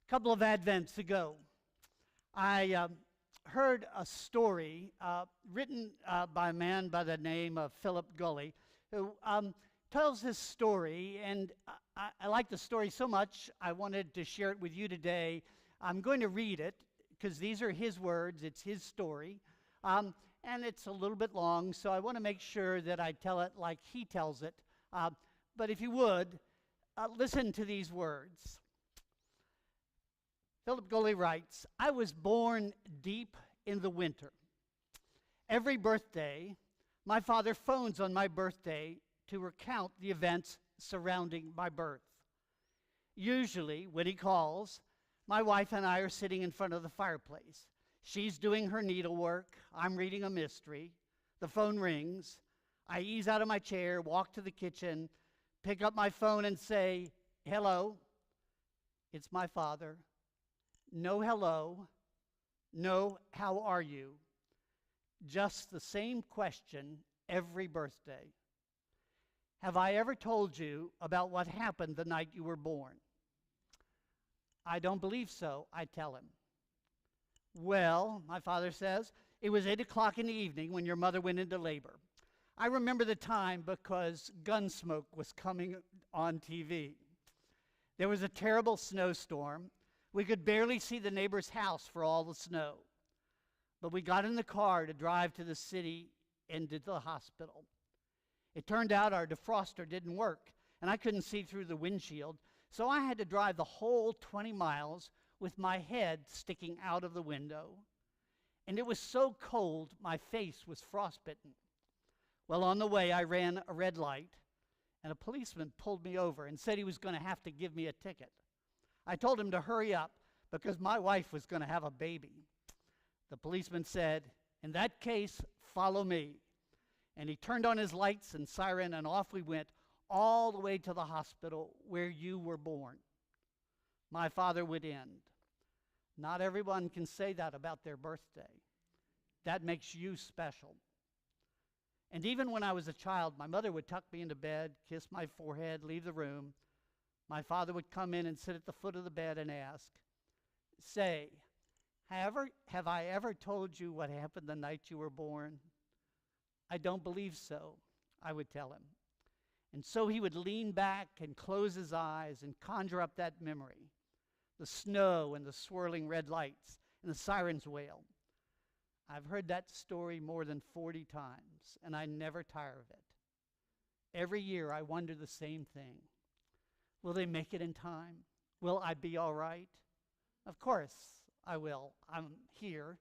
A couple of Advents ago, I heard a story written by a man by the name of Philip Gulley, who tells his story, and I like the story so much, I wanted to share it with you today. I'm going to read it, because these are his words, it's his story, and it's a little bit long, so I want to make sure that I tell it like he tells it. But if you would, listen to these words. Philip Gulley writes, "I was born deep in the winter. Every birthday, my father phones on my birthday to recount the events surrounding my birth. Usually, when he calls, my wife and I are sitting in front of the fireplace. She's doing her needlework. I'm reading a mystery. The phone rings. I ease out of my chair, walk to the kitchen, pick up my phone and say, 'Hello.' It's my father. No hello. No how are you. Just the same question every birthday. 'Have I ever told you about what happened the night you were born?' 'I don't believe so,' I tell him. 'Well,' my father says, 'it was 8 o'clock in the evening when your mother went into labor. I remember the time because Gunsmoke was coming on TV. There was a terrible snowstorm. We could barely see the neighbor's house for all the snow. But we got in the car to drive to the city and to the hospital. It turned out our defroster didn't work, and I couldn't see through the windshield, so I had to drive the whole 20 miles with my head sticking out of the window. And it was so cold, my face was frostbitten. Well, on the way, I ran a red light, and a policeman pulled me over and said he was going to have to give me a ticket. I told him to hurry up because my wife was going to have a baby. The policeman said, 'In that case, follow me.' And he turned on his lights and siren, and off we went all the way to the hospital where you were born." My father would end. "Not everyone can say that about their birthday. That makes you special." And even when I was a child, my mother would tuck me into bed, kiss my forehead, leave the room. My father would come in and sit at the foot of the bed and ask, "Say, have I ever told you what happened the night you were born?" "I don't believe so," I would tell him. And so he would lean back and close his eyes and conjure up that memory, the snow and the swirling red lights and the siren's wail. I've heard that story more than 40 times, and I never tire of it. Every year I wonder the same thing. Will they make it in time? Will I be all right? Of course I will. I'm here.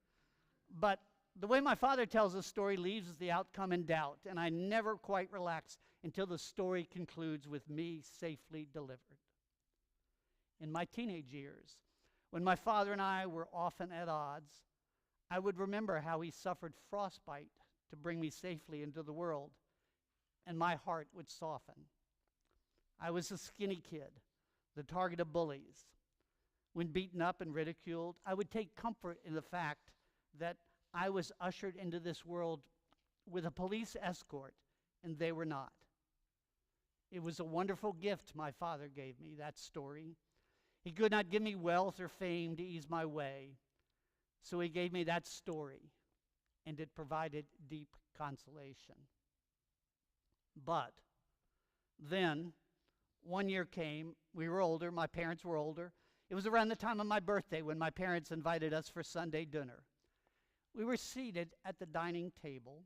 But the way my father tells the story leaves the outcome in doubt, and I never quite relax until the story concludes with me safely delivered. In my teenage years, when my father and I were often at odds, I would remember how he suffered frostbite to bring me safely into the world, and my heart would soften. I was a skinny kid, the target of bullies. When beaten up and ridiculed, I would take comfort in the fact that I was ushered into this world with a police escort, and they were not. It was a wonderful gift my father gave me, that story. He could not give me wealth or fame to ease my way, so he gave me that story, and it provided deep consolation. But then, one year came, we were older, my parents were older. It was around the time of my birthday when my parents invited us for Sunday dinner. We were seated at the dining table,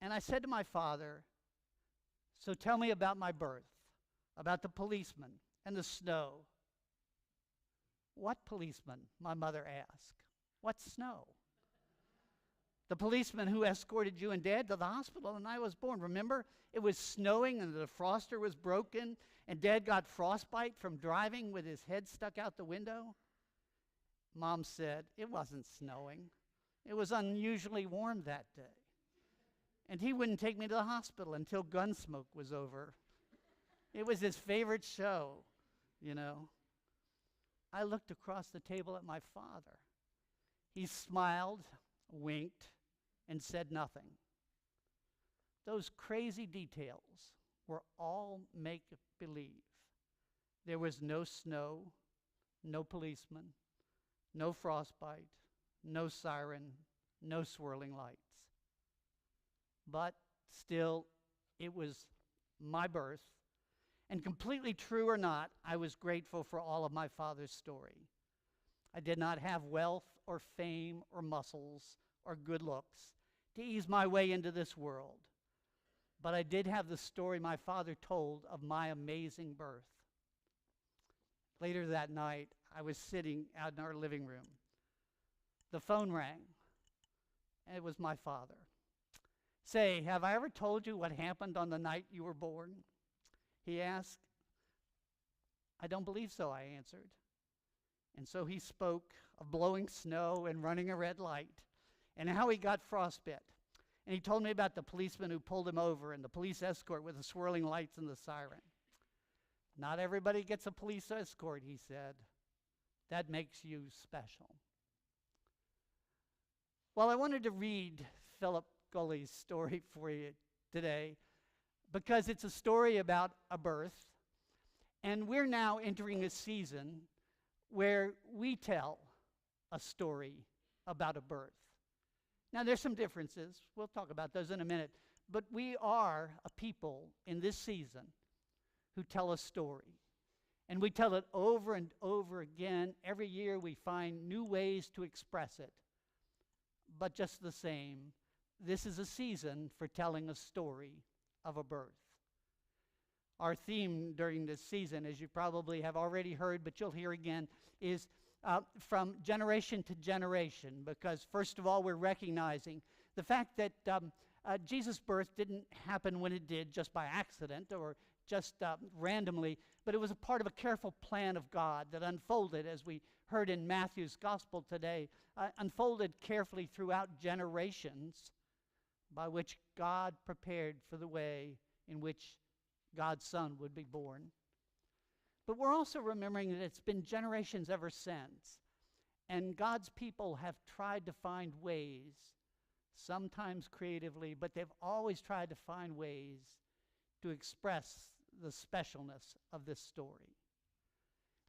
and I said to my father, "So tell me about my birth, about the policeman and the snow." "What policeman?" my mother asked. "What snow?" "The policeman who escorted you and Dad to the hospital when I was born. Remember, it was snowing and the defroster was broken, and Dad got frostbite from driving with his head stuck out the window?" Mom said, "It wasn't snowing. It was unusually warm that day. And he wouldn't take me to the hospital until Gunsmoke was over. It was his favorite show, you know." I looked across the table at my father. He smiled, winked, and said nothing. Those crazy details were all make-believe. There was no snow, no policeman, no frostbite, no siren, no swirling lights. But still, it was my birth. And completely true or not, I was grateful for all of my father's story. I did not have wealth or fame or muscles or good looks to ease my way into this world. But I did have the story my father told of my amazing birth. Later that night, I was sitting out in our living room. The phone rang, and it was my father. "Say, have I ever told you what happened on the night you were born?" he asked. "I don't believe so," I answered. And so he spoke of blowing snow and running a red light and how he got frostbite. And he told me about the policeman who pulled him over and the police escort with the swirling lights and the siren. "Not everybody gets a police escort," he said. "That makes you special." Well, I wanted to read Philip Gulley's story for you today because it's a story about a birth, and we're now entering a season where we tell a story about a birth. Now, there's some differences. We'll talk about those in a minute. But we are a people in this season who tell a story. And we tell it over and over again. Every year we find new ways to express it. But just the same, this is a season for telling a story of a birth. Our theme during this season, as you probably have already heard, but you'll hear again, is from generation to generation, because first of all, we're recognizing the fact that Jesus' birth didn't happen when it did just by accident or just randomly, but it was a part of a careful plan of God that unfolded, as we heard in Matthew's gospel today, unfolded carefully throughout generations by which God prepared for the way in which God's Son would be born. But we're also remembering that it's been generations ever since, and God's people have tried to find ways, sometimes creatively, but they've always tried to find ways to express the specialness of this story.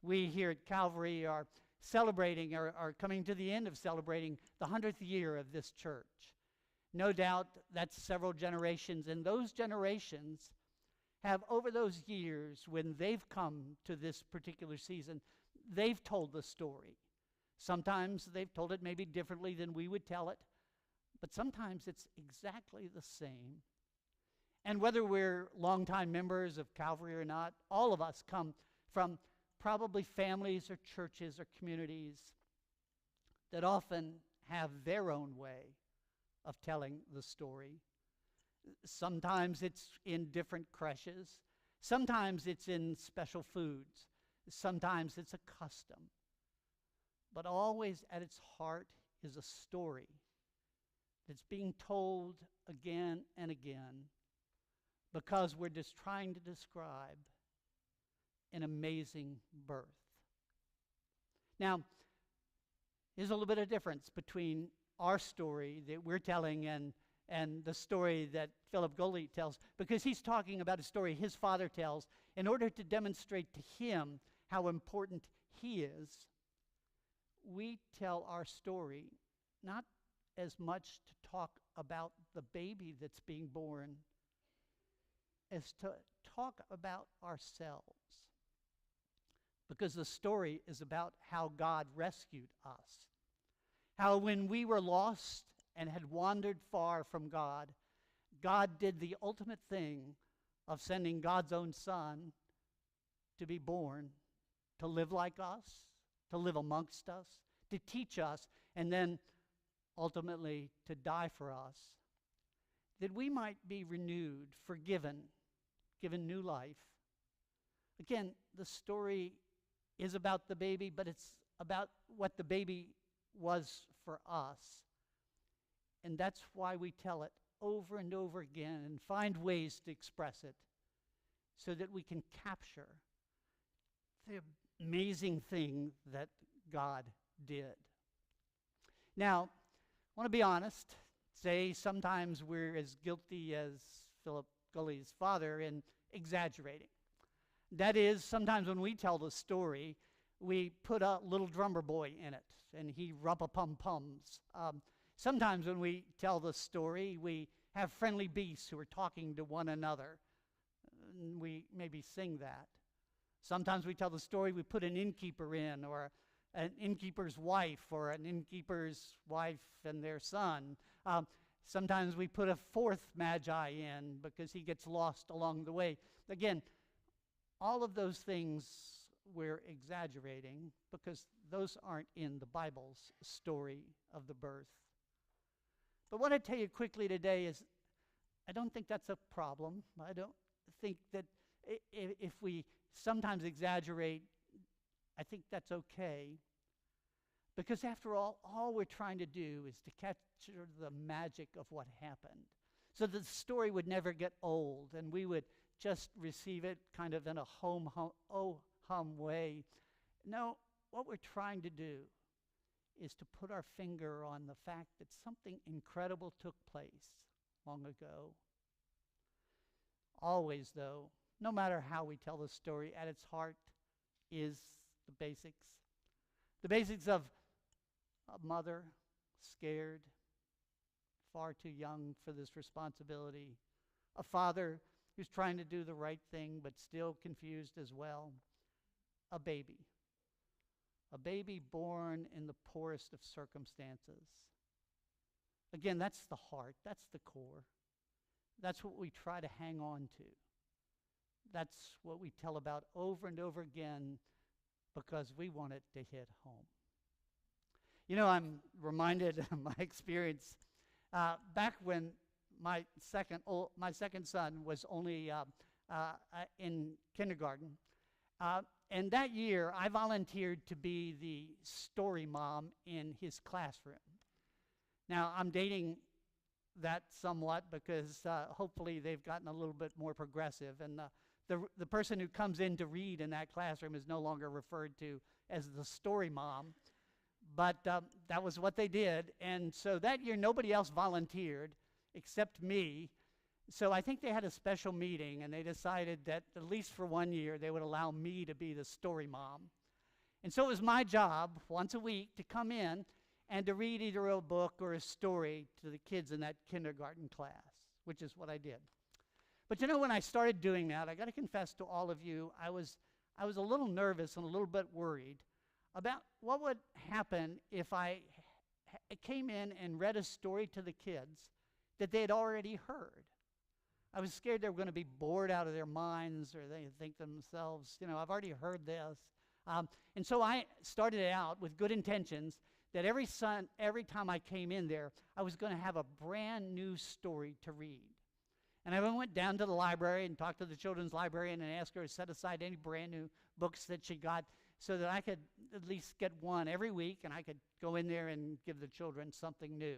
We here at Calvary are celebrating, are coming to the end of celebrating the 100th year of this church. No doubt that's several generations, and those generations have, over those years, when they've come to this particular season, they've told the story. Sometimes they've told it maybe differently than we would tell it, but sometimes it's exactly the same. And whether we're longtime members of Calvary or not, all of us come from probably families or churches or communities that often have their own way of telling the story. Sometimes it's in different creches. Sometimes it's in special foods. Sometimes it's a custom. But always at its heart is a story that's being told again and again because we're just trying to describe an amazing birth. Now, there's a little bit of difference between our story that we're telling and the story that Philip Gulley tells, because he's talking about a story his father tells in order to demonstrate to him how important he is. We tell our story not as much to talk about the baby that's being born as to talk about ourselves, because the story is about how God rescued us, how when we were lost and had wandered far from God, God did the ultimate thing of sending God's own Son to be born, to live like us, to live amongst us, to teach us, and then ultimately to die for us, that we might be renewed, forgiven, given new life. Again, the story is about the baby, but it's about what the baby was for us. And that's why we tell it over and over again and find ways to express it so that we can capture the amazing thing that God did. Now, I want to be honest, say sometimes we're as guilty as Philip Gulley's father in exaggerating. That is, sometimes when we tell the story, we put a little drummer boy in it, and he rub-a-pum-pums. Sometimes when we tell the story, we have friendly beasts who are talking to one another. And we maybe sing that. Sometimes we tell the story, we put an innkeeper in, or an innkeeper's wife, or an innkeeper's wife and their son. Sometimes we put a fourth magi in because he gets lost along the way. Again, all of those things we're exaggerating because those aren't in the Bible's story of the birth. But what I tell you quickly today is I don't think that's a problem. I don't think that if we sometimes exaggerate, I think that's okay. Because after all we're trying to do is to capture the magic of what happened, so that the story would never get old and we would just receive it kind of in a ho-hum way. No, what we're trying to do is to put our finger on the fact that something incredible took place long ago. Always, though, no matter how we tell the story, at its heart is the basics. The basics of a mother scared, far too young for this responsibility. A father who's trying to do the right thing but still confused as well. A baby born in the poorest of circumstances. Again, that's the heart, that's the core. That's what we try to hang on to. That's what we tell about over and over again because we want it to hit home. You know, I'm reminded of my experience back when my second son was only in kindergarten. And that year, I volunteered to be the story mom in his classroom. Now, I'm dating that somewhat because hopefully they've gotten a little bit more progressive. And the person who comes in to read in that classroom is no longer referred to as the story mom. But that was what they did. And so that year, nobody else volunteered except me. So I think they had a special meeting, and they decided that at least for 1 year, they would allow me to be the story mom. And so it was my job once a week to come in and to read either a book or a story to the kids in that kindergarten class, which is what I did. But you know, when I started doing that, I got to confess to all of you, I was a little nervous and a little bit worried about what would happen if I came in and read a story to the kids that they had already heard. I was scared they were going to be bored out of their minds, or they think to themselves, you know, I've already heard this. And so I started out with good intentions that every time I came in there, I was going to have a brand new story to read. And I went down to the library and talked to the children's librarian and asked her to set aside any brand new books that she got so that I could at least get one every week, and I could go in there and give the children something new.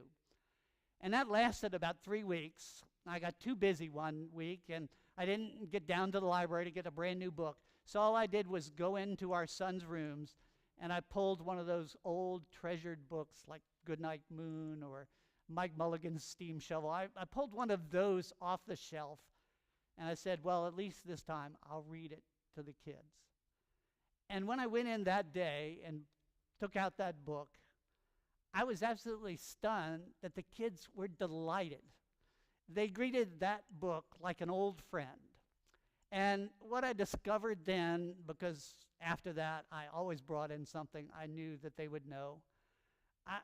And that lasted about 3 weeks. I got too busy one week, and I didn't get down to the library to get a brand new book. So all I did was go into our son's rooms, and I pulled one of those old treasured books like Goodnight Moon or Mike Mulligan's Steam Shovel. I pulled one of those off the shelf, and I said, well, at least this time I'll read it to the kids. And when I went in that day and took out that book, I was absolutely stunned that the kids were delighted. They greeted that book like an old friend. And what I discovered then, because after that I always brought in something I knew that they would know,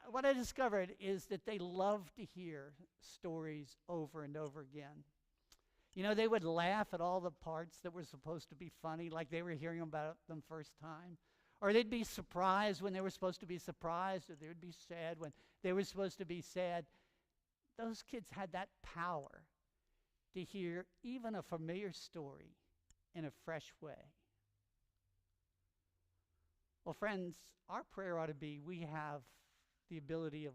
what I discovered is that they love to hear stories over and over again. You know, they would laugh at all the parts that were supposed to be funny, like they were hearing about them first time. Or they'd be surprised when they were supposed to be surprised, or they would be sad when they were supposed to be sad. Those kids had that power to hear even a familiar story in a fresh way. Well, friends, our prayer ought to be we have the ability of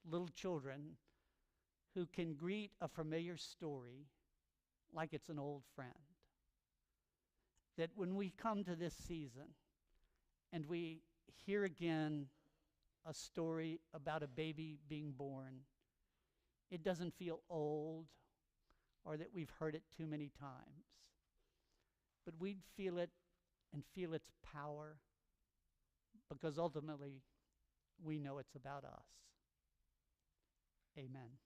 little children who can greet a familiar story like it's an old friend. That when we come to this season and we hear again a story about a baby being born, it doesn't feel old or that we've heard it too many times, but we'd feel it and feel its power because ultimately we know it's about us. Amen.